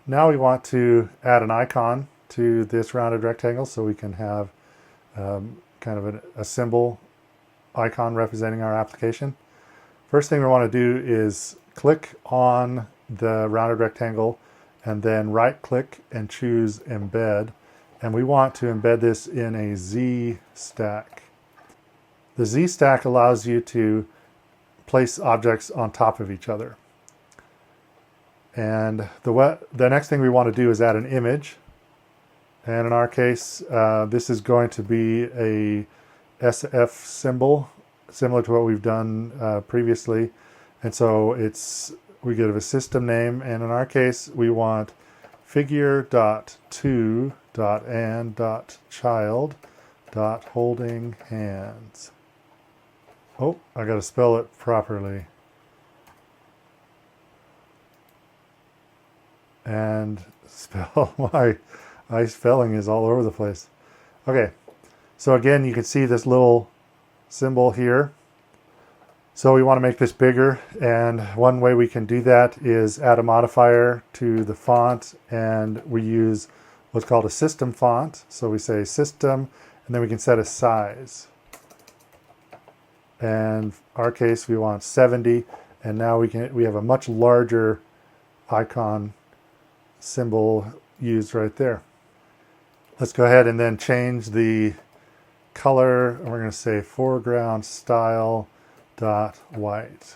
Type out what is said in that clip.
Now we want to add an icon to this rounded rectangle so we can have kind of a symbol icon representing our application. First thing we want to do is click on the rounded rectangle and then right click and choose embed. And we want to embed this in a Zstack. The Zstack allows you to place objects on top of each other. And the next thing we want to do is add an image. And in our case, this is going to be a SF symbol, similar to what we've done previously. And so we give a system name, and in our case, we want figure.to.and.child.holding hands. Oh, I got to spell it properly. And my spelling is all over the place. Okay, so again, you can see this little symbol here. So we want to make this bigger, and one way we can do that is add a modifier to the font, and we use what's called a system font. So we say system, and then we can set a size. And in our case, we want 70, and now we have a much larger icon symbol used right there. Let's go ahead and then change the color, and we're going to say foreground style dot white.